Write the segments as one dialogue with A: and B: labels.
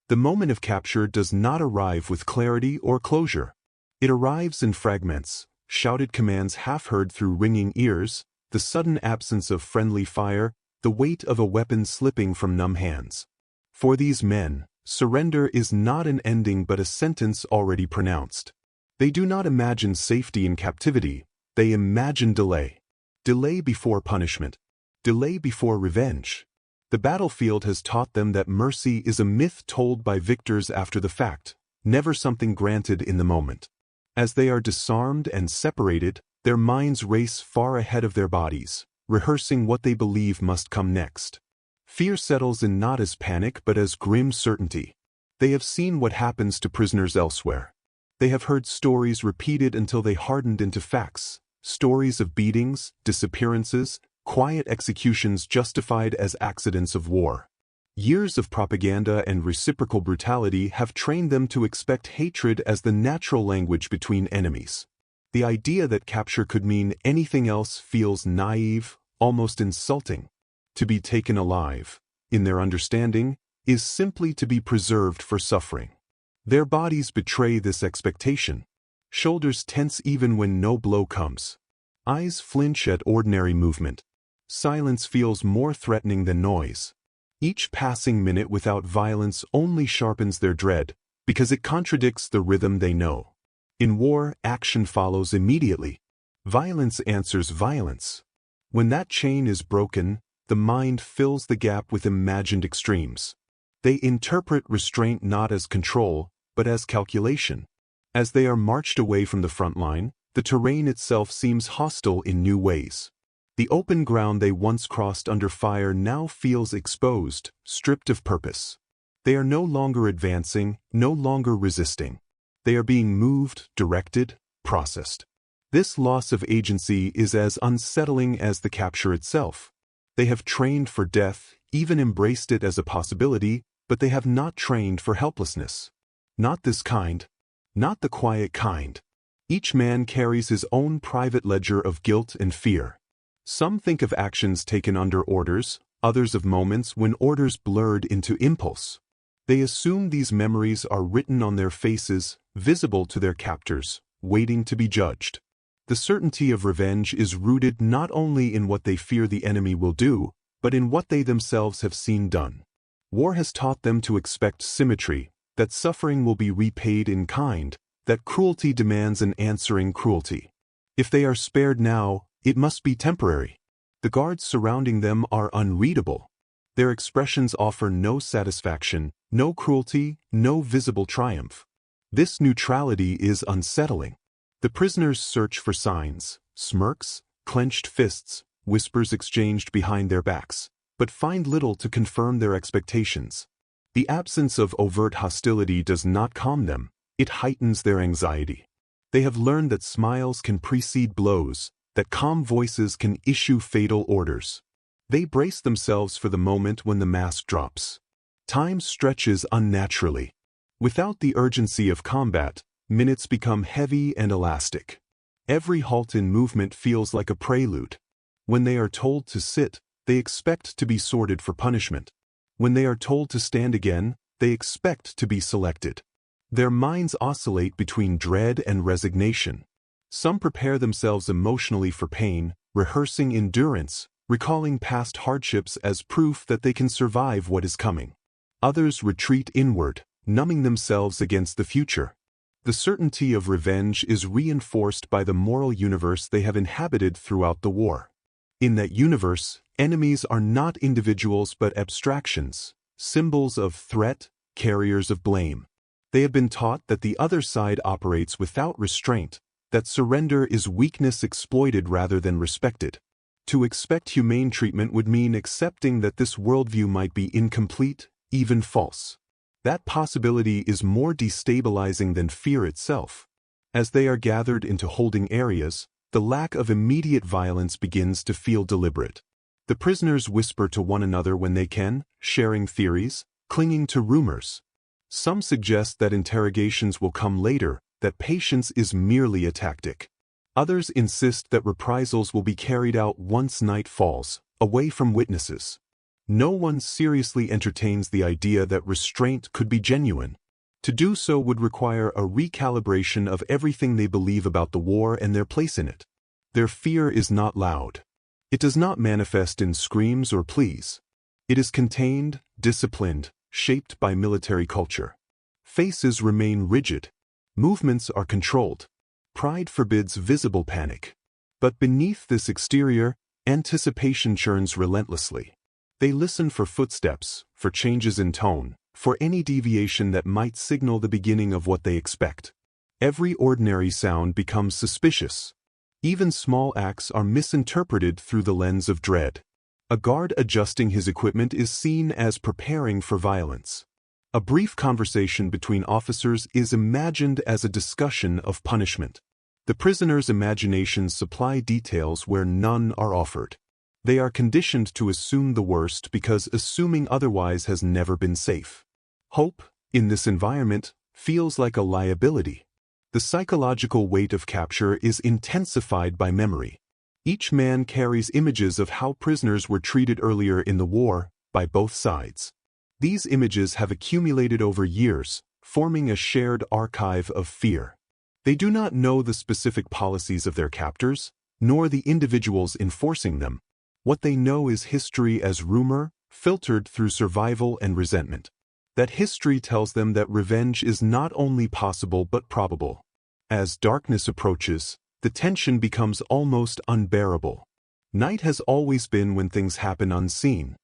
A: The moment of capture does not arrive with clarity or closure. It arrives in fragments, shouted commands half heard through ringing ears, the sudden absence of friendly fire, the weight of a weapon slipping from numb hands. For these men, surrender is not an ending but a sentence already pronounced. They do not imagine safety in captivity, they imagine delay. Delay before punishment. Delay before revenge. The battlefield has taught them that mercy is a myth told by victors after the fact, never something granted in the moment. As they are disarmed and separated, their minds race far ahead of their bodies, rehearsing what they believe must come next. Fear settles in not as panic but as grim certainty. They have seen what happens to prisoners elsewhere. They have heard stories repeated until they hardened into facts, stories of beatings, disappearances, quiet executions justified as accidents of war. Years of propaganda and reciprocal brutality have trained them to expect hatred as the natural language between enemies. The idea that capture could mean anything else feels naive, almost insulting. To be taken alive, in their understanding, is simply to be preserved for suffering. Their bodies betray this expectation. Shoulders tense even when no blow comes. Eyes flinch at ordinary movement. Silence feels more threatening than noise. Each passing minute without violence only sharpens their dread, because it contradicts the rhythm they know. In war, action follows immediately. Violence answers violence. When that chain is broken, the mind fills the gap with imagined extremes. They interpret restraint not as control, but as calculation. As they are marched away from the front line, the terrain itself seems hostile in new ways. The open ground they once crossed under fire now feels exposed, stripped of purpose. They are no longer advancing, no longer resisting. They are being moved, directed, processed. This loss of agency is as unsettling as the capture itself. They have trained for death, even embraced it as a possibility, but they have not trained for helplessness. Not this kind. Not the quiet kind. Each man carries his own private ledger of guilt and fear. Some think of actions taken under orders, others of moments when orders blurred into impulse. They assume these memories are written on their faces, visible to their captors, waiting to be judged. The certainty of revenge is rooted not only in what they fear the enemy will do, but in what they themselves have seen done. War has taught them to expect symmetry, that suffering will be repaid in kind, that cruelty demands an answering cruelty. If they are spared now, it must be temporary. The guards surrounding them are unreadable. Their expressions offer no satisfaction, no cruelty, no visible triumph. This neutrality is unsettling. The prisoners search for signs, smirks, clenched fists, whispers exchanged behind their backs, but find little to confirm their expectations. The absence of overt hostility does not calm them, it heightens their anxiety. They have learned that smiles can precede blows, that calm voices can issue fatal orders. They brace themselves for the moment when the mask drops. Time stretches unnaturally. Without the urgency of combat, minutes become heavy and elastic. Every halt in movement feels like a prelude. When they are told to sit, they expect to be sorted for punishment. When they are told to stand again, they expect to be selected. Their minds oscillate between dread and resignation. Some prepare themselves emotionally for pain, rehearsing endurance, recalling past hardships as proof that they can survive what is coming. Others retreat inward, numbing themselves against the future. The certainty of revenge is reinforced by the moral universe they have inhabited throughout the war. In that universe, enemies are not individuals but abstractions, symbols of threat, carriers of blame. They have been taught that the other side operates without restraint, that surrender is weakness exploited rather than respected. To expect humane treatment would mean accepting that this worldview might be incomplete, even false. That possibility is more destabilizing than fear itself. As they are gathered into holding areas, the lack of immediate violence begins to feel deliberate. The prisoners whisper to one another when they can, sharing theories, clinging to rumors. Some suggest that interrogations will come later, that patience is merely a tactic. Others insist that reprisals will be carried out once night falls, away from witnesses. No one seriously entertains the idea that restraint could be genuine. To do so would require a recalibration of everything they believe about the war and their place in it. Their fear is not loud. It does not manifest in screams or pleas. It is contained, disciplined, shaped by military culture. Faces remain rigid. Movements are controlled. Pride forbids visible panic. But beneath this exterior, anticipation churns relentlessly. They listen for footsteps, for changes in tone, for any deviation that might signal the beginning of what they expect. Every ordinary sound becomes suspicious. Even small acts are misinterpreted through the lens of dread. A guard adjusting his equipment is seen as preparing for violence. A brief conversation between officers is imagined as a discussion of punishment. The prisoner's imaginations supply details where none are offered. They are conditioned to assume the worst because assuming otherwise has never been safe. Hope, in this environment, feels like a liability. The psychological weight of capture is intensified by memory. Each man carries images of how prisoners were treated earlier in the war, by both sides. These images have accumulated over years, forming a shared archive of fear. They do not know the specific policies of their captors, nor the individuals enforcing them. What they know is history as rumor, filtered through survival and resentment. That history tells them that revenge is not only possible but probable. As darkness approaches, the tension becomes almost unbearable. Night has always been when things happen unseen.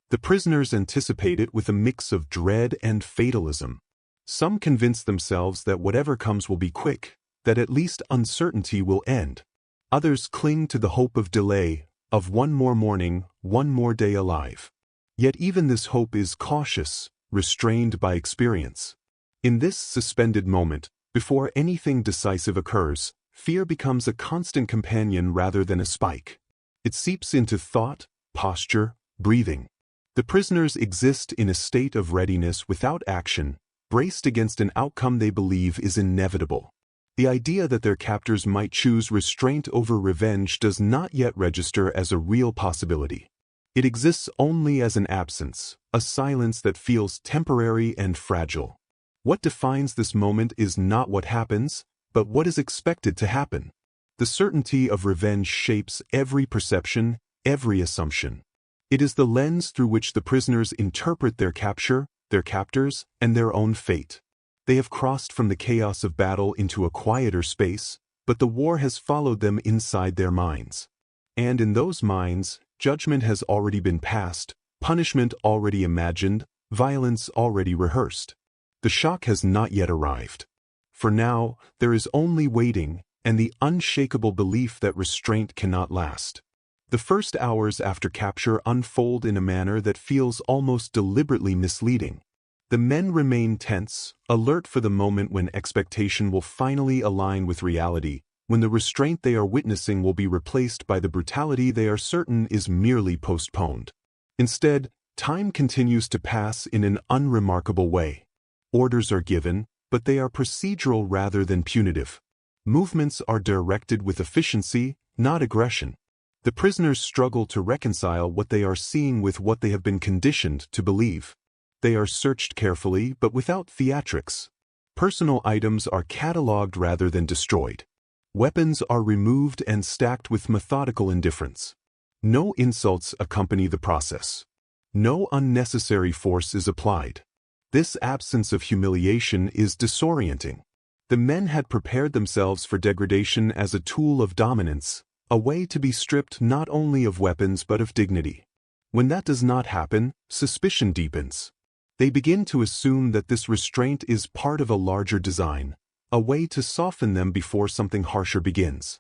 A: The prisoners anticipate it with a mix of dread and fatalism. Some convince themselves that whatever comes will be quick, that at least uncertainty will end. Others cling to the hope of delay, of one more morning, one more day alive. Yet even this hope is cautious, restrained by experience. In this suspended moment, before anything decisive occurs, fear becomes a constant companion rather than a spike. It seeps into thought, posture, breathing. The prisoners exist in a state of readiness without action, braced against an outcome they believe is inevitable. The idea that their captors might choose restraint over revenge does not yet register as a real possibility. It exists only as an absence, a silence that feels temporary and fragile. What defines this moment is not what happens, but what is expected to happen. The certainty of revenge shapes every perception, every assumption. It is the lens through which the prisoners interpret their capture, their captors, and their own fate. They have crossed from the chaos of battle into a quieter space, but the war has followed them inside their minds. And in those minds, judgment has already been passed, punishment already imagined, violence already rehearsed. The shock has not yet arrived. For now, there is only waiting and the unshakable belief that restraint cannot last. The first hours after capture unfold in a manner that feels almost deliberately misleading. The men remain tense, alert for the moment when expectation will finally align with reality, when the restraint they are witnessing will be replaced by the brutality they are certain is merely postponed. Instead, time continues to pass in an unremarkable way. Orders are given, but they are procedural rather than punitive. Movements are directed with efficiency, not aggression. The prisoners struggle to reconcile what they are seeing with what they have been conditioned to believe. They are searched carefully but without theatrics. Personal items are catalogued rather than destroyed. Weapons are removed and stacked with methodical indifference. No insults accompany the process. No unnecessary force is applied. This absence of humiliation is disorienting. The men had prepared themselves for degradation as a tool of dominance, a way to be stripped not only of weapons but of dignity. When that does not happen, suspicion deepens. They begin to assume that this restraint is part of a larger design, a way to soften them before something harsher begins.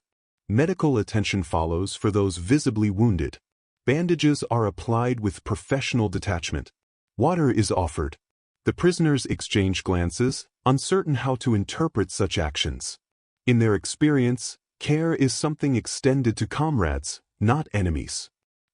A: Medical attention follows for those visibly wounded. Bandages are applied with professional detachment. Water is offered. The prisoners exchange glances, uncertain how to interpret such actions. In their experience, care is something extended to comrades, not enemies.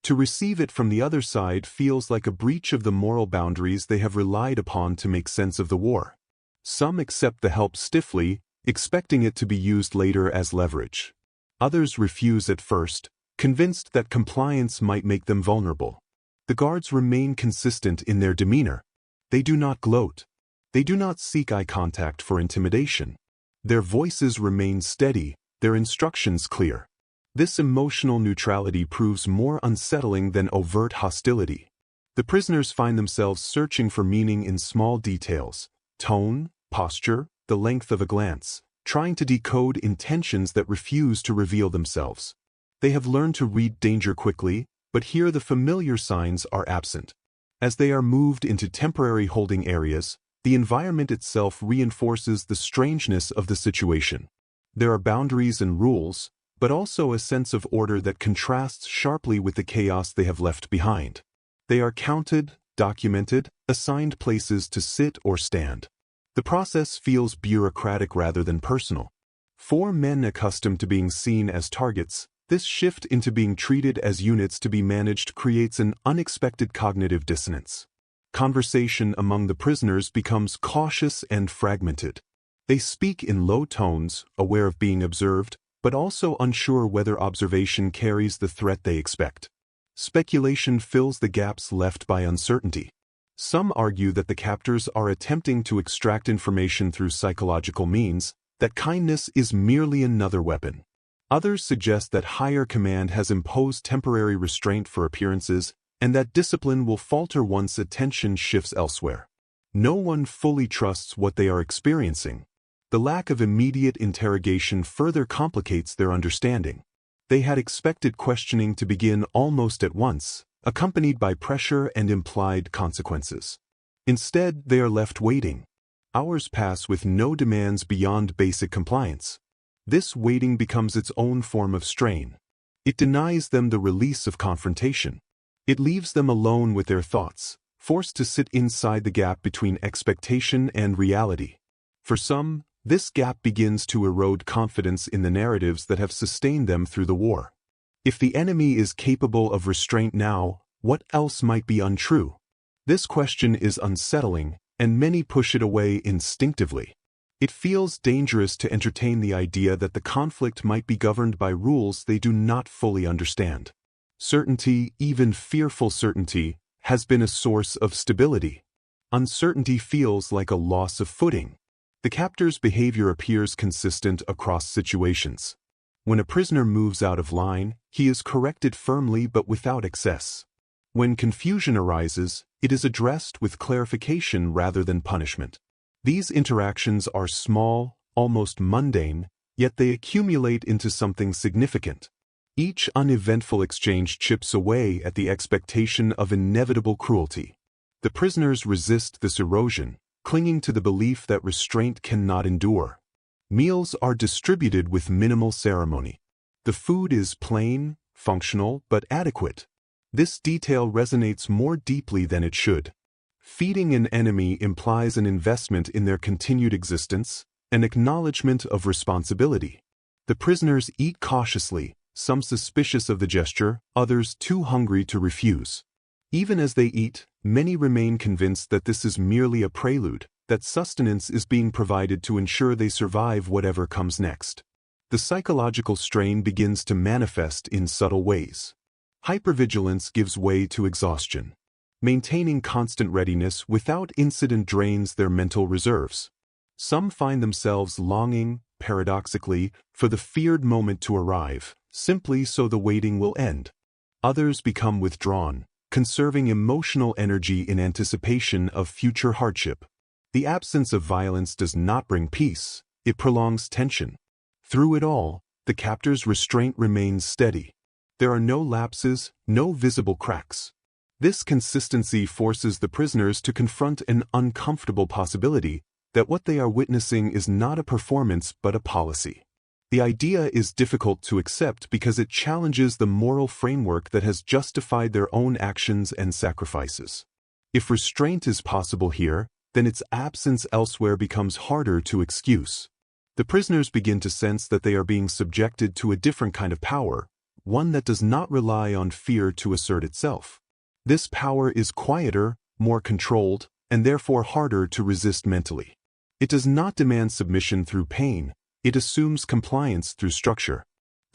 A: To receive it from the other side feels like a breach of the moral boundaries they have relied upon to make sense of the war. Some accept the help stiffly, expecting it to be used later as leverage. Others refuse at first, convinced that compliance might make them vulnerable. The guards remain consistent in their demeanor. They do not gloat. They do not seek eye contact for intimidation. Their voices remain steady, their instructions clear. This emotional neutrality proves more unsettling than overt hostility. The prisoners find themselves searching for meaning in small details: tone, posture, the length of a glance, trying to decode intentions that refuse to reveal themselves. They have learned to read danger quickly, but here the familiar signs are absent. As they are moved into temporary holding areas, the environment itself reinforces the strangeness of the situation. There are boundaries and rules, but also a sense of order that contrasts sharply with the chaos they have left behind. They are counted, documented, assigned places to sit or stand. The process feels bureaucratic rather than personal. For men accustomed to being seen as targets, this shift into being treated as units to be managed creates an unexpected cognitive dissonance. Conversation among the prisoners becomes cautious and fragmented. They speak in low tones, aware of being observed, but also unsure whether observation carries the threat they expect. Speculation fills the gaps left by uncertainty. Some argue that the captors are attempting to extract information through psychological means, that kindness is merely another weapon. Others suggest that higher command has imposed temporary restraint for appearances, and that discipline will falter once attention shifts elsewhere. No one fully trusts what they are experiencing. The lack of immediate interrogation further complicates their understanding. They had expected questioning to begin almost at once, accompanied by pressure and implied consequences. Instead, they are left waiting. Hours pass with no demands beyond basic compliance. This waiting becomes its own form of strain. It denies them the release of confrontation. It leaves them alone with their thoughts, forced to sit inside the gap between expectation and reality. For some, this gap begins to erode confidence in the narratives that have sustained them through the war. If the enemy is capable of restraint now, what else might be untrue? This question is unsettling, and many push it away instinctively. It feels dangerous to entertain the idea that the conflict might be governed by rules they do not fully understand. Certainty, even fearful certainty, has been a source of stability. Uncertainty feels like a loss of footing. The captor's behavior appears consistent across situations. When a prisoner moves out of line, he is corrected firmly but without excess. When confusion arises, it is addressed with clarification rather than punishment. These interactions are small, almost mundane, yet they accumulate into something significant. Each uneventful exchange chips away at the expectation of inevitable cruelty. The prisoners resist this erosion, clinging to the belief that restraint cannot endure. Meals are distributed with minimal ceremony. The food is plain, functional, but adequate. This detail resonates more deeply than it should. Feeding an enemy implies an investment in their continued existence, an acknowledgement of responsibility. The prisoners eat cautiously, some suspicious of the gesture, others too hungry to refuse. Even as they eat, many remain convinced that this is merely a prelude, that sustenance is being provided to ensure they survive whatever comes next. The psychological strain begins to manifest in subtle ways. Hypervigilance gives way to exhaustion. Maintaining constant readiness without incident drains their mental reserves. Some find themselves longing, paradoxically, for the feared moment to arrive, simply so the waiting will end. Others become withdrawn, conserving emotional energy in anticipation of future hardship. The absence of violence does not bring peace, it prolongs tension. Through it all, the captor's restraint remains steady. There are no lapses, no visible cracks. This consistency forces the prisoners to confront an uncomfortable possibility that what they are witnessing is not a performance but a policy. The idea is difficult to accept because it challenges the moral framework that has justified their own actions and sacrifices. If restraint is possible here, then its absence elsewhere becomes harder to excuse. The prisoners begin to sense that they are being subjected to a different kind of power, one that does not rely on fear to assert itself. This power is quieter, more controlled, and therefore harder to resist mentally. It does not demand submission through pain, it assumes compliance through structure.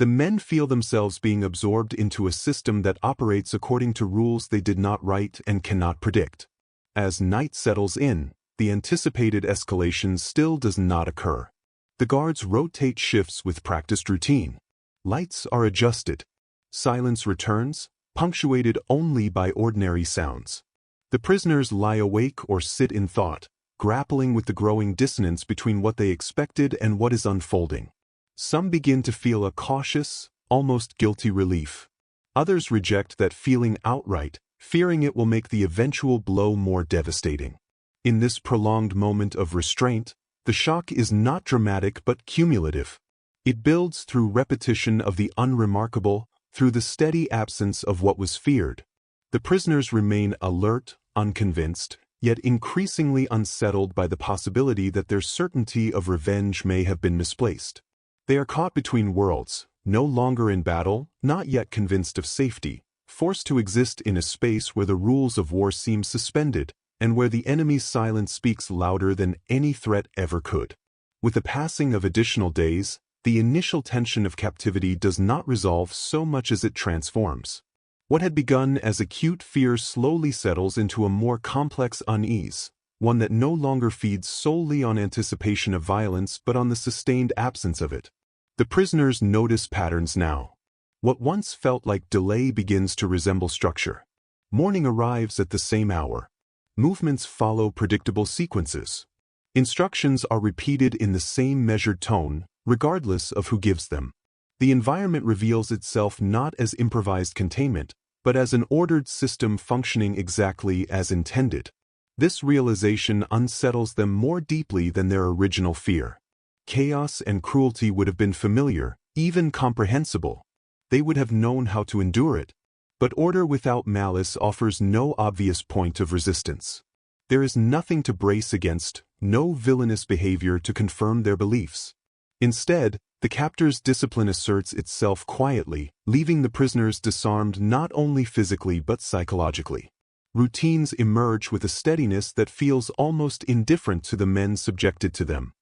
A: The men feel themselves being absorbed into a system that operates according to rules they did not write and cannot predict. As night settles in, the anticipated escalation still does not occur. The guards rotate shifts with practiced routine. Lights are adjusted. Silence returns, punctuated only by ordinary sounds. The prisoners lie awake or sit in thought, grappling with the growing dissonance between what they expected and what is unfolding. Some begin to feel a cautious, almost guilty relief. Others reject that feeling outright, fearing it will make the eventual blow more devastating. In this prolonged moment of restraint, the shock is not dramatic but cumulative. It builds through repetition of the unremarkable, through the steady absence of what was feared. The prisoners remain alert, unconvinced, yet increasingly unsettled by the possibility that their certainty of revenge may have been misplaced. They are caught between worlds, no longer in battle, not yet convinced of safety, forced to exist in a space where the rules of war seem suspended, and where the enemy's silence speaks louder than any threat ever could. With the passing of additional days, the initial tension of captivity does not resolve so much as it transforms. What had begun as acute fear slowly settles into a more complex unease, one that no longer feeds solely on anticipation of violence but on the sustained absence of it. The prisoners notice patterns now. What once felt like delay begins to resemble structure. Morning arrives at the same hour. Movements follow predictable sequences. Instructions are repeated in the same measured tone, regardless of who gives them. The environment reveals itself not as improvised containment, but as an ordered system functioning exactly as intended. This realization unsettles them more deeply than their original fear. Chaos and cruelty would have been familiar, even comprehensible. They would have known how to endure it. But order without malice offers no obvious point of resistance. There is nothing to brace against, no villainous behavior to confirm their beliefs. Instead, the captor's discipline asserts itself quietly, leaving the prisoners disarmed not only physically but psychologically. Routines emerge with a steadiness that feels almost indifferent to the men subjected to them.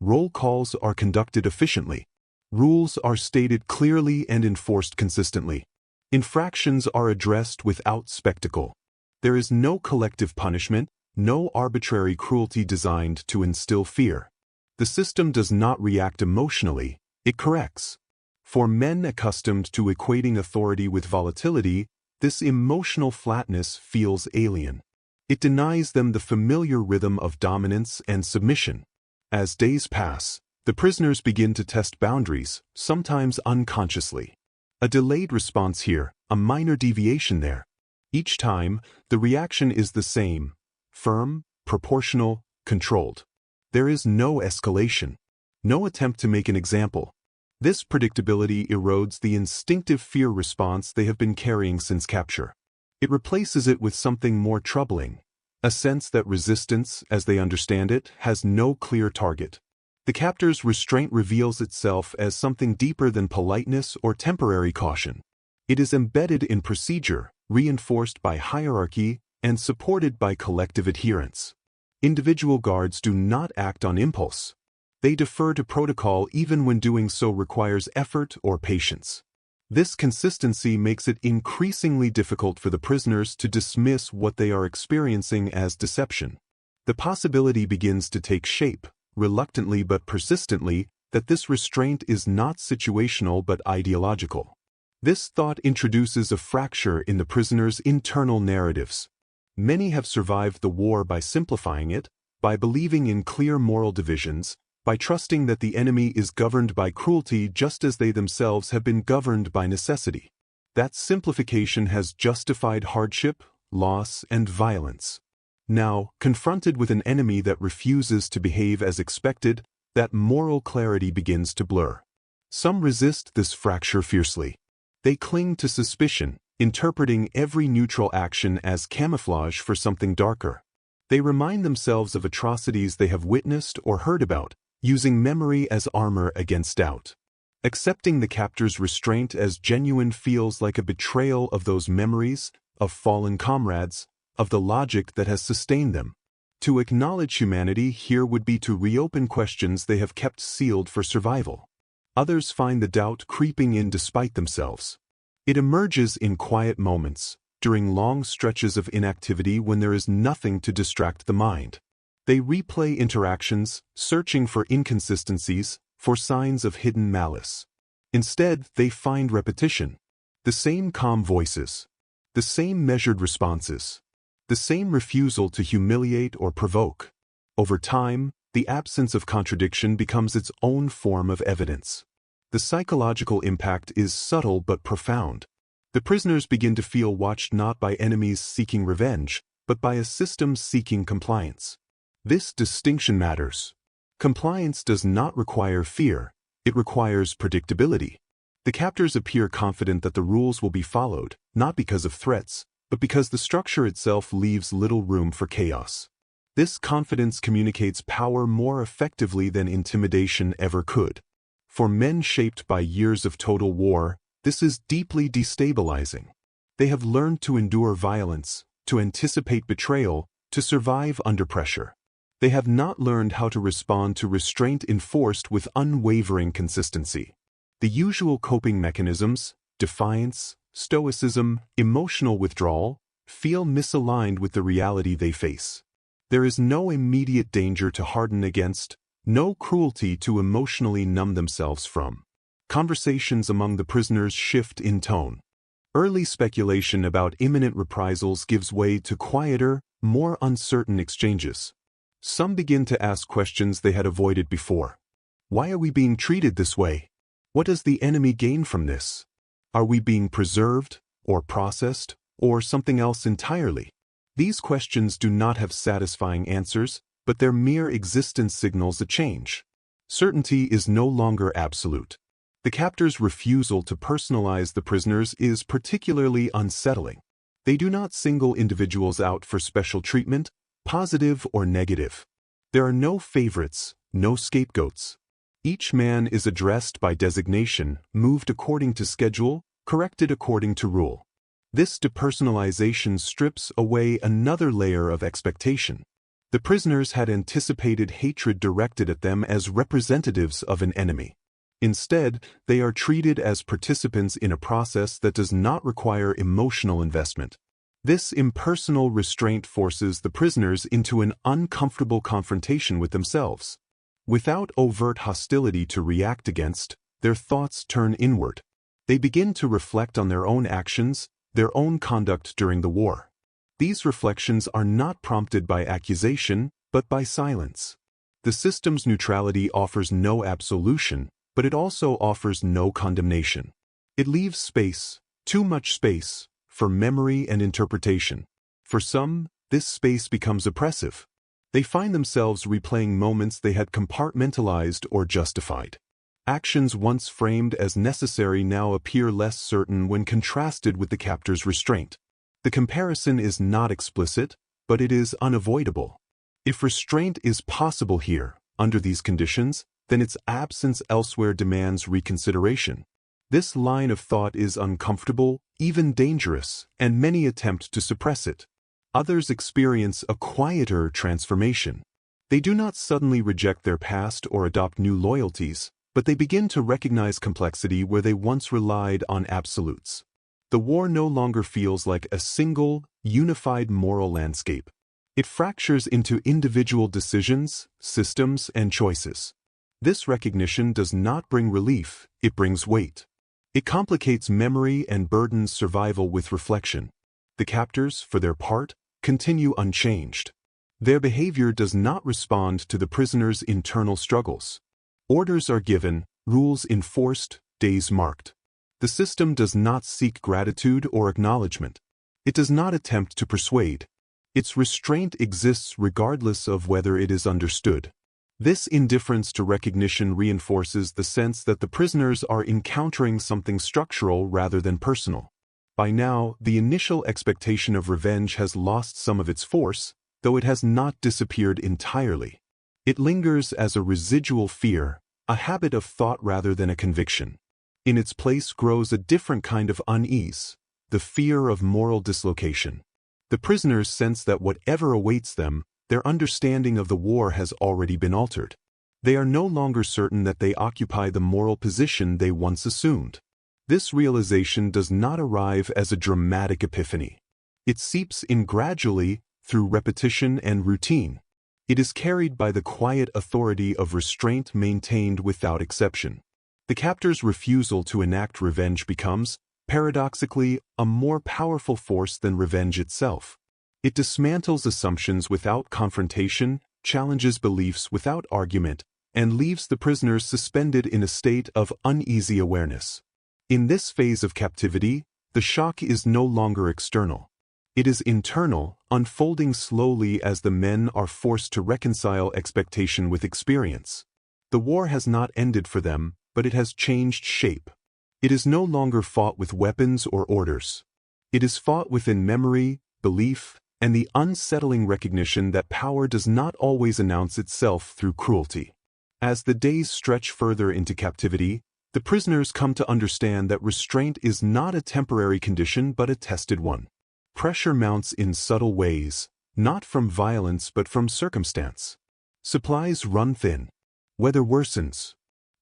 A: Roll calls are conducted efficiently. Rules are stated clearly and enforced consistently. Infractions are addressed without spectacle. There is no collective punishment, no arbitrary cruelty designed to instill fear. The system does not react emotionally, it corrects. For men accustomed to equating authority with volatility, this emotional flatness feels alien. It denies them the familiar rhythm of dominance and submission. As days pass, the prisoners begin to test boundaries, sometimes unconsciously. A delayed response here, a minor deviation there. Each time, the reaction is the same: firm, proportional, controlled. There is no escalation, no attempt to make an example. This predictability erodes the instinctive fear response they have been carrying since capture. It replaces it with something more troubling, a sense that resistance, as they understand it, has no clear target. The captor's restraint reveals itself as something deeper than politeness or temporary caution. It is embedded in procedure, reinforced by hierarchy, and supported by collective adherence. Individual guards do not act on impulse. They defer to protocol even when doing so requires effort or patience. This consistency makes it increasingly difficult for the prisoners to dismiss what they are experiencing as deception. The possibility begins to take shape, reluctantly but persistently, that this restraint is not situational but ideological. This thought introduces a fracture in the prisoners' internal narratives. Many have survived the war by simplifying it, by believing in clear moral divisions, by trusting that the enemy is governed by cruelty just as they themselves have been governed by necessity. That simplification has justified hardship, loss, and violence. Now, confronted with an enemy that refuses to behave as expected, that moral clarity begins to blur. Some resist this fracture fiercely. They cling to suspicion, interpreting every neutral action as camouflage for something darker. They remind themselves of atrocities they have witnessed or heard about, using memory as armor against doubt. Accepting the captor's restraint as genuine feels like a betrayal of those memories, of fallen comrades, of the logic that has sustained them. To acknowledge humanity here would be to reopen questions they have kept sealed for survival. Others find the doubt creeping in despite themselves. It emerges in quiet moments, during long stretches of inactivity when there is nothing to distract the mind. They replay interactions, searching for inconsistencies, for signs of hidden malice. Instead, they find repetition. The same calm voices. The same measured responses. The same refusal to humiliate or provoke. Over time, the absence of contradiction becomes its own form of evidence. The psychological impact is subtle but profound. The prisoners begin to feel watched not by enemies seeking revenge, but by a system seeking compliance. This distinction matters. Compliance does not require fear, it requires predictability. The captors appear confident that the rules will be followed, not because of threats, but because the structure itself leaves little room for chaos. This confidence communicates power more effectively than intimidation ever could. For men shaped by years of total war, this is deeply destabilizing. They have learned to endure violence, to anticipate betrayal, to survive under pressure. They have not learned how to respond to restraint enforced with unwavering consistency. The usual coping mechanisms, defiance, stoicism, emotional withdrawal, feel misaligned with the reality they face. There is no immediate danger to harden against, no cruelty to emotionally numb themselves from. Conversations among the prisoners shift in tone. Early speculation about imminent reprisals gives way to quieter, more uncertain exchanges. Some begin to ask questions they had avoided before. Why are we being treated this way? What does the enemy gain from this? Are we being preserved, or processed, or something else entirely? These questions do not have satisfying answers, but their mere existence signals a change. Certainty is no longer absolute. The captors' refusal to personalize the prisoners is particularly unsettling. They do not single individuals out for special treatment, positive or negative. There are no favorites, no scapegoats. Each man is addressed by designation, moved according to schedule, corrected according to rule. This depersonalization strips away another layer of expectation. The prisoners had anticipated hatred directed at them as representatives of an enemy. Instead, they are treated as participants in a process that does not require emotional investment. This impersonal restraint forces the prisoners into an uncomfortable confrontation with themselves. Without overt hostility to react against, their thoughts turn inward. They begin to reflect on their own actions, their own conduct during the war. These reflections are not prompted by accusation, but by silence. The system's neutrality offers no absolution, but it also offers no condemnation. It leaves space, too much space, for memory and interpretation. For some, this space becomes oppressive. They find themselves replaying moments they had compartmentalized or justified. Actions once framed as necessary now appear less certain when contrasted with the captor's restraint. The comparison is not explicit, but it is unavoidable. If restraint is possible here, under these conditions, then its absence elsewhere demands reconsideration. This line of thought is uncomfortable, even dangerous, and many attempt to suppress it. Others experience a quieter transformation. They do not suddenly reject their past or adopt new loyalties, but they begin to recognize complexity where they once relied on absolutes. The war no longer feels like a single, unified moral landscape. It fractures into individual decisions, systems, and choices. This recognition does not bring relief, it brings weight. It complicates memory and burdens survival with reflection. The captors, for their part, continue unchanged. Their behavior does not respond to the prisoners' internal struggles. Orders are given, rules enforced, days marked. The system does not seek gratitude or acknowledgement. It does not attempt to persuade. Its restraint exists regardless of whether it is understood. This indifference to recognition reinforces the sense that the prisoners are encountering something structural rather than personal. By now, the initial expectation of revenge has lost some of its force, though it has not disappeared entirely. It lingers as a residual fear, a habit of thought rather than a conviction. In its place grows a different kind of unease, the fear of moral dislocation. The prisoners sense that whatever awaits them, their understanding of the war has already been altered. They are no longer certain that they occupy the moral position they once assumed. This realization does not arrive as a dramatic epiphany. It seeps in gradually, through repetition and routine. It is carried by the quiet authority of restraint maintained without exception. The captor's refusal to enact revenge becomes, paradoxically, a more powerful force than revenge itself. It dismantles assumptions without confrontation, challenges beliefs without argument, and leaves the prisoners suspended in a state of uneasy awareness. In this phase of captivity, the shock is no longer external. It is internal, unfolding slowly as the men are forced to reconcile expectation with experience. The war has not ended for them, but it has changed shape. It is no longer fought with weapons or orders. It is fought within memory, belief, and the unsettling recognition that power does not always announce itself through cruelty. As the days stretch further into captivity, the prisoners come to understand that restraint is not a temporary condition but a tested one. Pressure mounts in subtle ways, not from violence but from circumstance. Supplies run thin. Weather worsens.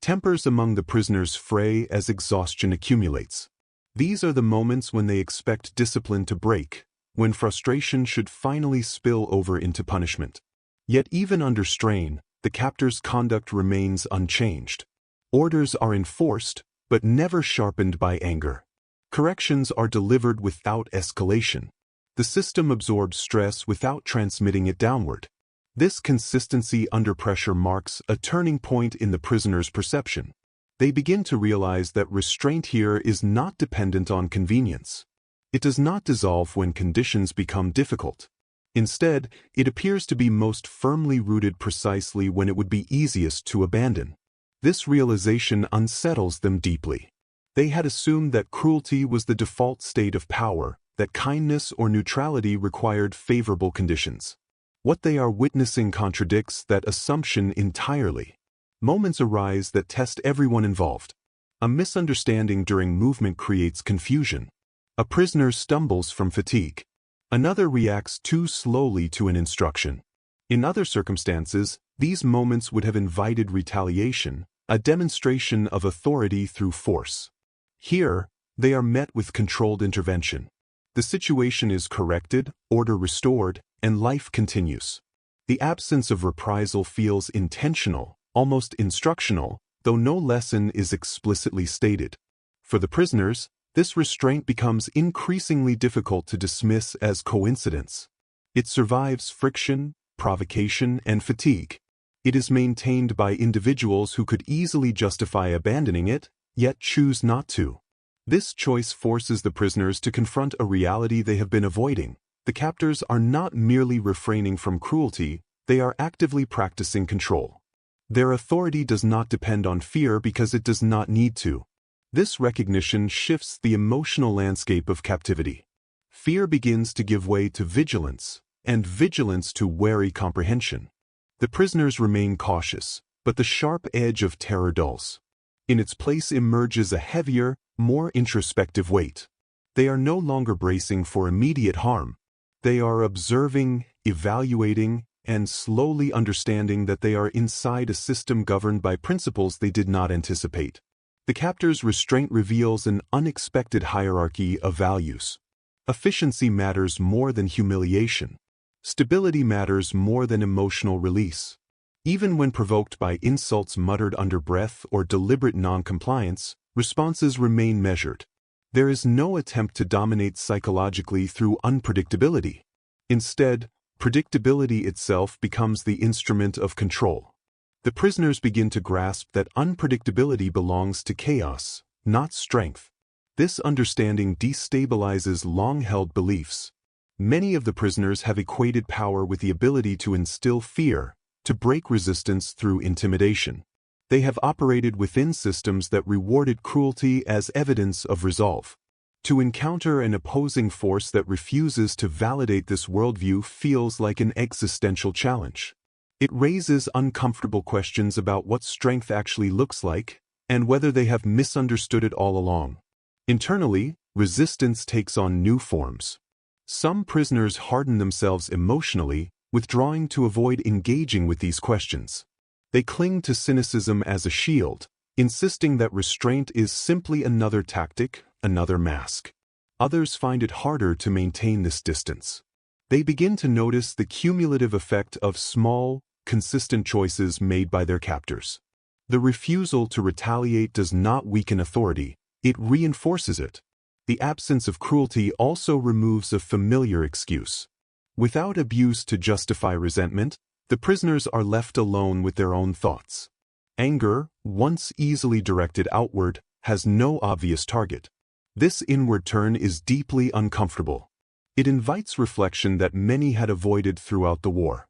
A: Tempers among the prisoners fray as exhaustion accumulates. These are the moments when they expect discipline to break, when frustration should finally spill over into punishment. Yet even under strain, the captor's conduct remains unchanged. Orders are enforced, but never sharpened by anger. Corrections are delivered without escalation. The system absorbs stress without transmitting it downward. This consistency under pressure marks a turning point in the prisoner's perception. They begin to realize that restraint here is not dependent on convenience. It does not dissolve when conditions become difficult. Instead, it appears to be most firmly rooted precisely when it would be easiest to abandon. This realization unsettles them deeply. They had assumed that cruelty was the default state of power, that kindness or neutrality required favorable conditions. What they are witnessing contradicts that assumption entirely. Moments arise that test everyone involved. A misunderstanding during movement creates confusion. A prisoner stumbles from fatigue. Another reacts too slowly to an instruction. In other circumstances, these moments would have invited retaliation, a demonstration of authority through force. Here, they are met with controlled intervention. The situation is corrected, order restored, and life continues. The absence of reprisal feels intentional, almost instructional, though no lesson is explicitly stated. For the prisoners, this restraint becomes increasingly difficult to dismiss as coincidence. It survives friction, provocation, and fatigue. It is maintained by individuals who could easily justify abandoning it, yet choose not to. This choice forces the prisoners to confront a reality they have been avoiding. The captors are not merely refraining from cruelty, they are actively practicing control. Their authority does not depend on fear because it does not need to. This recognition shifts the emotional landscape of captivity. Fear begins to give way to vigilance, and vigilance to wary comprehension. The prisoners remain cautious, but the sharp edge of terror dulls. In its place emerges a heavier, more introspective weight. They are no longer bracing for immediate harm. They are observing, evaluating, and slowly understanding that they are inside a system governed by principles they did not anticipate. The captor's restraint reveals an unexpected hierarchy of values. Efficiency matters more than humiliation. Stability matters more than emotional release. Even when provoked by insults muttered under breath or deliberate non-compliance, responses remain measured. There is no attempt to dominate psychologically through unpredictability. Instead, predictability itself becomes the instrument of control. The prisoners begin to grasp that unpredictability belongs to chaos, not strength. This understanding destabilizes long-held beliefs. Many of the prisoners have equated power with the ability to instill fear, to break resistance through intimidation. They have operated within systems that rewarded cruelty as evidence of resolve. To encounter an opposing force that refuses to validate this worldview feels like an existential challenge. It raises uncomfortable questions about what strength actually looks like, and whether they have misunderstood it all along. Internally, resistance takes on new forms. Some prisoners harden themselves emotionally, withdrawing to avoid engaging with these questions. They cling to cynicism as a shield, insisting that restraint is simply another tactic, another mask. Others find it harder to maintain this distance. They begin to notice the cumulative effect of small, consistent choices made by their captors. The refusal to retaliate does not weaken authority, it reinforces it. The absence of cruelty also removes a familiar excuse. Without abuse to justify resentment, the prisoners are left alone with their own thoughts. Anger, once easily directed outward, has no obvious target. This inward turn is deeply uncomfortable. It invites reflection that many had avoided throughout the war.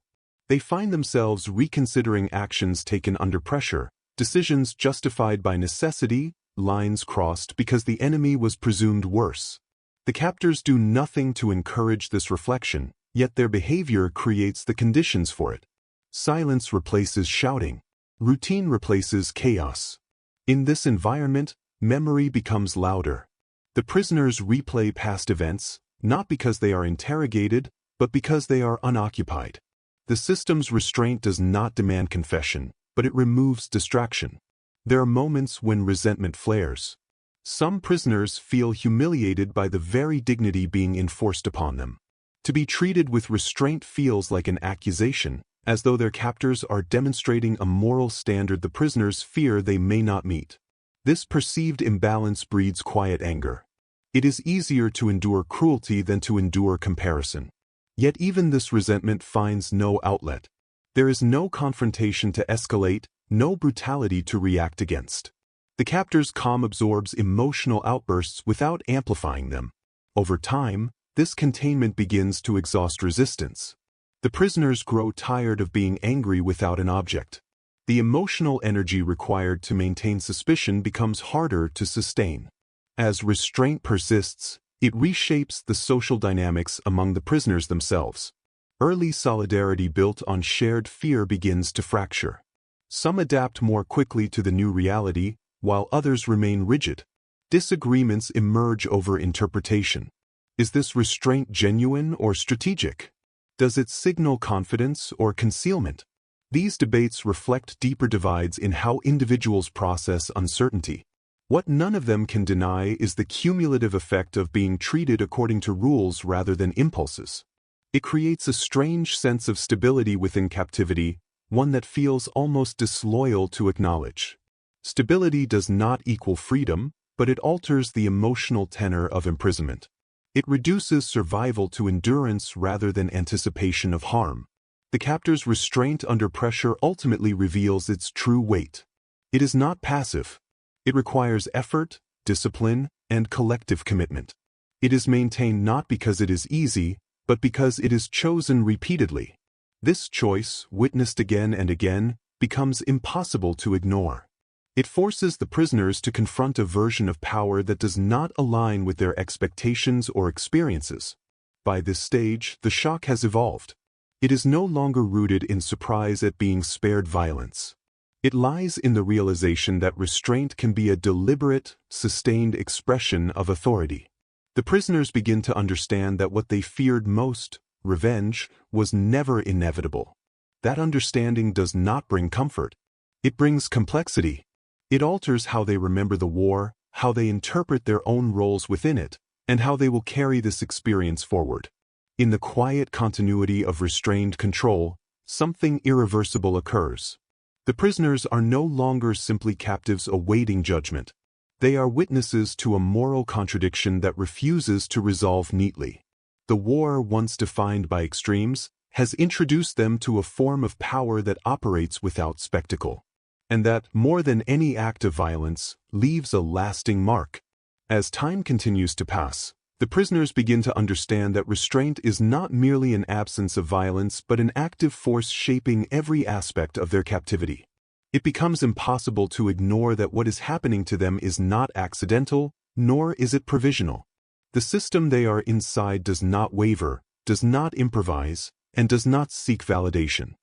A: They find themselves reconsidering actions taken under pressure, decisions justified by necessity, lines crossed because the enemy was presumed worse. The captors do nothing to encourage this reflection, yet their behavior creates the conditions for it. Silence replaces shouting. Routine replaces chaos. In this environment, memory becomes louder. The prisoners replay past events, not because they are interrogated, but because they are unoccupied. The system's restraint does not demand confession, but it removes distraction. There are moments when resentment flares. Some prisoners feel humiliated by the very dignity being enforced upon them. To be treated with restraint feels like an accusation, as though their captors are demonstrating a moral standard the prisoners fear they may not meet. This perceived imbalance breeds quiet anger. It is easier to endure cruelty than to endure comparison. Yet even this resentment finds no outlet. There is no confrontation to escalate, no brutality to react against. The captor's calm absorbs emotional outbursts without amplifying them. Over time, this containment begins to exhaust resistance. The prisoners grow tired of being angry without an object. The emotional energy required to maintain suspicion becomes harder to sustain. As restraint persists, it reshapes the social dynamics among the prisoners themselves. Early solidarity built on shared fear begins to fracture. Some adapt more quickly to the new reality, while others remain rigid. Disagreements emerge over interpretation. Is this restraint genuine or strategic? Does it signal confidence or concealment? These debates reflect deeper divides in how individuals process uncertainty. What none of them can deny is the cumulative effect of being treated according to rules rather than impulses. It creates a strange sense of stability within captivity, one that feels almost disloyal to acknowledge. Stability does not equal freedom, but it alters the emotional tenor of imprisonment. It reduces survival to endurance rather than anticipation of harm. The captor's restraint under pressure ultimately reveals its true weight. It is not passive. It requires effort, discipline, and collective commitment. It is maintained not because it is easy, but because it is chosen repeatedly. This choice, witnessed again and again, becomes impossible to ignore. It forces the prisoners to confront a version of power that does not align with their expectations or experiences. By this stage, the shock has evolved. It is no longer rooted in surprise at being spared violence. It lies in the realization that restraint can be a deliberate, sustained expression of authority. The prisoners begin to understand that what they feared most, revenge, was never inevitable. That understanding does not bring comfort. It brings complexity. It alters how they remember the war, how they interpret their own roles within it, and how they will carry this experience forward. In the quiet continuity of restrained control, something irreversible occurs. The prisoners are no longer simply captives awaiting judgment. They are witnesses to a moral contradiction that refuses to resolve neatly. The war, once defined by extremes, has introduced them to a form of power that operates without spectacle, and that, more than any act of violence, leaves a lasting mark. As time continues to pass, the prisoners begin to understand that restraint is not merely an absence of violence but an active force shaping every aspect of their captivity. It becomes impossible to ignore that what is happening to them is not accidental, nor is it provisional. The system they are inside does not waver, does not improvise, and does not seek validation.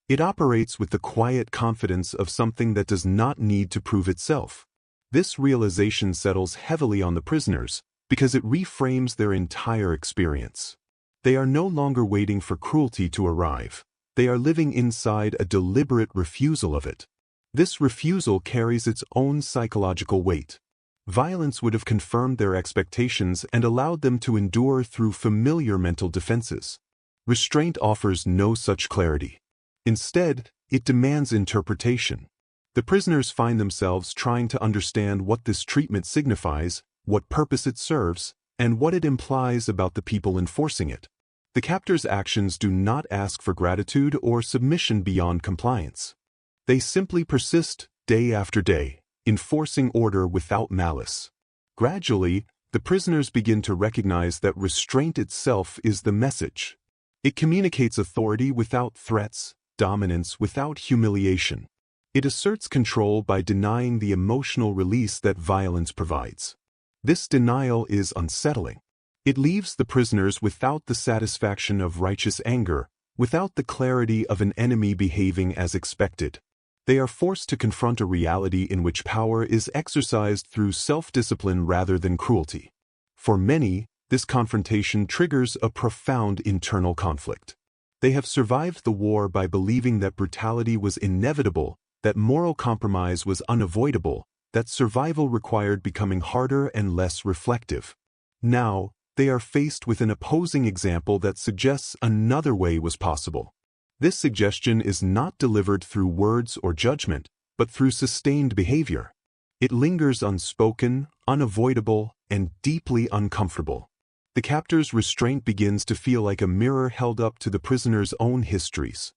A: It operates with the quiet confidence of something that does not need to prove itself. This realization settles heavily on the prisoners, because it reframes their entire experience. They are no longer waiting for cruelty to arrive. They are living inside a deliberate refusal of it. This refusal carries its own psychological weight. Violence would have confirmed their expectations and allowed them to endure through familiar mental defenses. Restraint offers no such clarity. Instead, it demands interpretation. The prisoners find themselves trying to understand what this treatment signifies, what purpose it serves, and what it implies about the people enforcing it. The captors' actions do not ask for gratitude or submission beyond compliance. They simply persist, day after day, enforcing order without malice. Gradually, the prisoners begin to recognize that restraint itself is the message. It communicates authority without threats, dominance without humiliation. It asserts control by denying the emotional release that violence provides. This denial is unsettling. It leaves the prisoners without the satisfaction of righteous anger, without the clarity of an enemy behaving as expected. They are forced to confront a reality in which power is exercised through self-discipline rather than cruelty. For many, this confrontation triggers a profound internal conflict. They have survived the war by believing that brutality was inevitable, that moral compromise was unavoidable, that survival required becoming harder and less reflective. Now, they are faced with an opposing example that suggests another way was possible. This suggestion is not delivered through words or judgment, but through sustained behavior. It lingers unspoken, unavoidable, and deeply uncomfortable. The captor's restraint begins to feel like a mirror held up to the prisoner's own histories.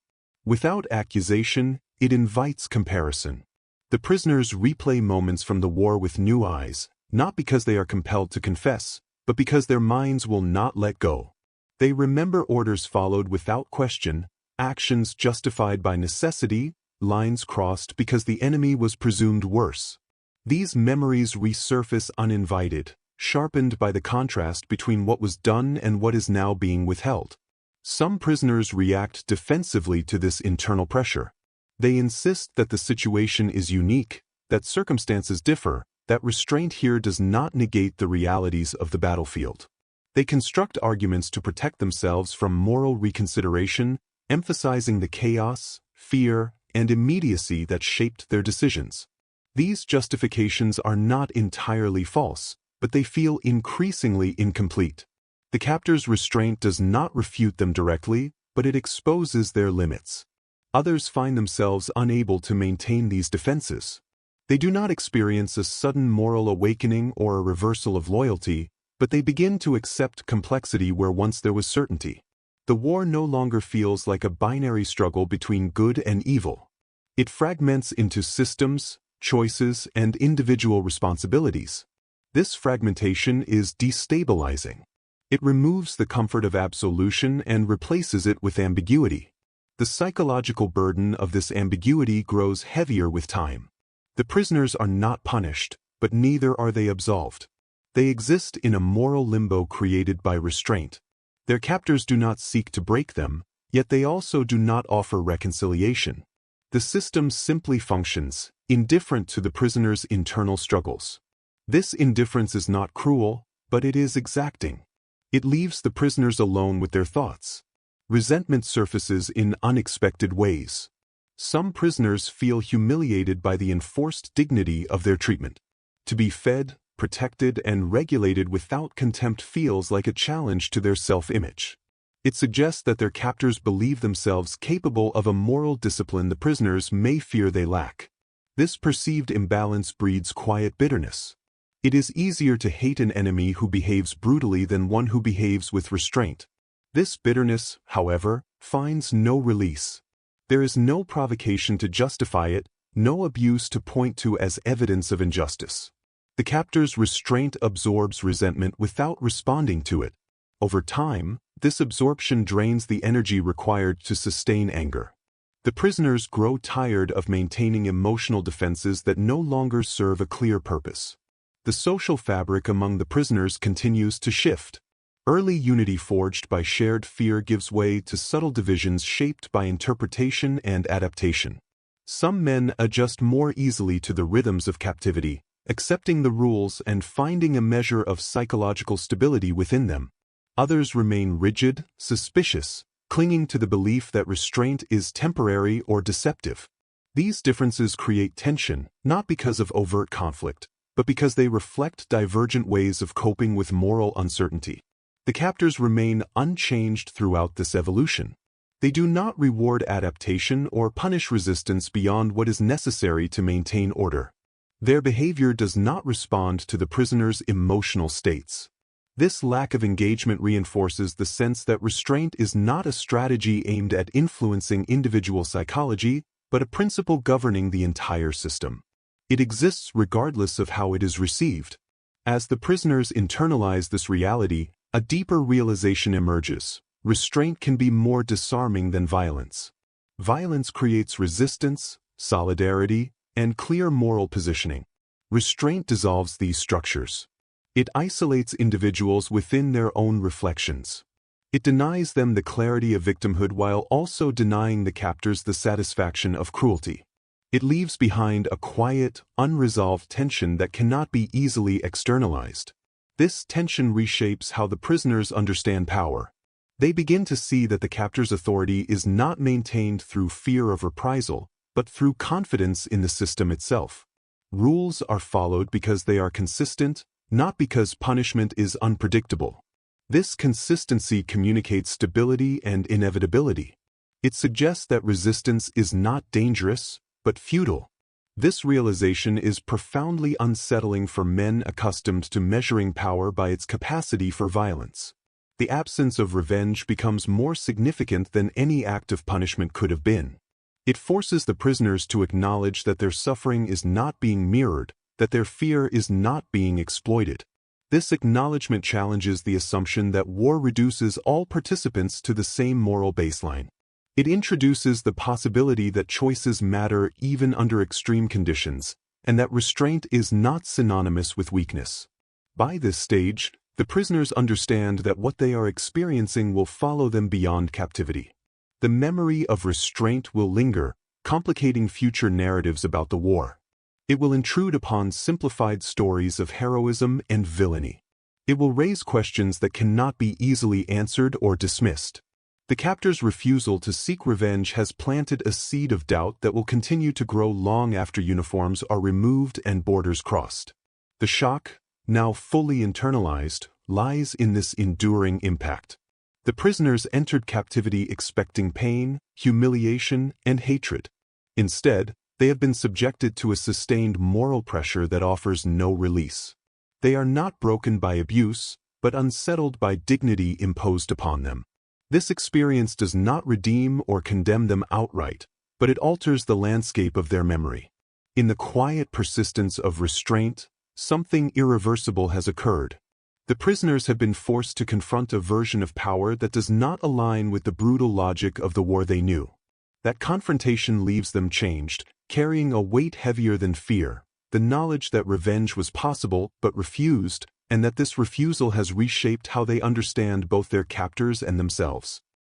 A: Without accusation, it invites comparison. The prisoners replay moments from the war with new eyes, not because they are compelled to confess, but because their minds will not let go. They remember orders followed without question, actions justified by necessity, lines crossed because the enemy was presumed worse. These memories resurface uninvited, sharpened by the contrast between what was done and what is now being withheld. Some prisoners react defensively to this internal pressure. They insist that the situation is unique, that circumstances differ, that restraint here does not negate the realities of the battlefield. They construct arguments to protect themselves from moral reconsideration, emphasizing the chaos, fear, and immediacy that shaped their decisions. These justifications are not entirely false, but they feel increasingly incomplete. The captor's restraint does not refute them directly, but it exposes their limits. Others find themselves unable to maintain these defenses. They do not experience a sudden moral awakening or a reversal of loyalty, but they begin to accept complexity where once there was certainty. The war no longer feels like a binary struggle between good and evil. It fragments into systems, choices, and individual responsibilities. This fragmentation is destabilizing. It removes the comfort of absolution and replaces it with ambiguity. The psychological burden of this ambiguity grows heavier with time. The prisoners are not punished, but neither are they absolved. They exist in a moral limbo created by restraint. Their captors do not seek to break them, yet they also do not offer reconciliation. The system simply functions, indifferent to the prisoner's internal struggles. This indifference is not cruel, but it is exacting. It leaves the prisoners alone with their thoughts. Resentment surfaces in unexpected ways. Some prisoners feel humiliated by the enforced dignity of their treatment. To be fed, protected, and regulated without contempt feels like a challenge to their self-image. It suggests that their captors believe themselves capable of a moral discipline the prisoners may fear they lack. This perceived imbalance breeds quiet bitterness. It is easier to hate an enemy who behaves brutally than one who behaves with restraint. This bitterness, however, finds no release. There is no provocation to justify it, no abuse to point to as evidence of injustice. The captor's restraint absorbs resentment without responding to it. Over time, this absorption drains the energy required to sustain anger. The prisoners grow tired of maintaining emotional defenses that no longer serve a clear purpose. The social fabric among the prisoners continues to shift. Early unity forged by shared fear gives way to subtle divisions shaped by interpretation and adaptation. Some men adjust more easily to the rhythms of captivity, accepting the rules and finding a measure of psychological stability within them. Others remain rigid, suspicious, clinging to the belief that restraint is temporary or deceptive. These differences create tension, not because of overt conflict, but because they reflect divergent ways of coping with moral uncertainty. The captors remain unchanged throughout this evolution. They do not reward adaptation or punish resistance beyond what is necessary to maintain order. Their behavior does not respond to the prisoner's emotional states. This lack of engagement reinforces the sense that restraint is not a strategy aimed at influencing individual psychology, but a principle governing the entire system. It exists regardless of how it is received. As the prisoners internalize this reality, a deeper realization emerges. Restraint can be more disarming than violence. Violence creates resistance, solidarity, and clear moral positioning. Restraint dissolves these structures. It isolates individuals within their own reflections. It denies them the clarity of victimhood while also denying the captors the satisfaction of cruelty. It leaves behind a quiet, unresolved tension that cannot be easily externalized. This tension reshapes how the prisoners understand power. They begin to see that the captor's authority is not maintained through fear of reprisal, but through confidence in the system itself. Rules are followed because they are consistent, not because punishment is unpredictable. This consistency communicates stability and inevitability. It suggests that resistance is not dangerous, but futile. This realization is profoundly unsettling for men accustomed to measuring power by its capacity for violence. The absence of revenge becomes more significant than any act of punishment could have been. It forces the prisoners to acknowledge that their suffering is not being mirrored, that their fear is not being exploited. This acknowledgement challenges the assumption that war reduces all participants to the same moral baseline. It introduces the possibility that choices matter even under extreme conditions, and that restraint is not synonymous with weakness. By this stage, the prisoners understand that what they are experiencing will follow them beyond captivity. The memory of restraint will linger, complicating future narratives about the war. It will intrude upon simplified stories of heroism and villainy. It will raise questions that cannot be easily answered or dismissed. The captor's refusal to seek revenge has planted a seed of doubt that will continue to grow long after uniforms are removed and borders crossed. The shock, now fully internalized, lies in this enduring impact. The prisoners entered captivity expecting pain, humiliation, and hatred. Instead, they have been subjected to a sustained moral pressure that offers no release. They are not broken by abuse, but unsettled by dignity imposed upon them. This experience does not redeem or condemn them outright, but it alters the landscape of their memory. In the quiet persistence of restraint, something irreversible has occurred. The prisoners have been forced to confront a version of power that does not align with the brutal logic of the war they knew. That confrontation leaves them changed, carrying a weight heavier than fear, the knowledge that revenge was possible but refused, and that this refusal has reshaped how they understand both their captors and themselves.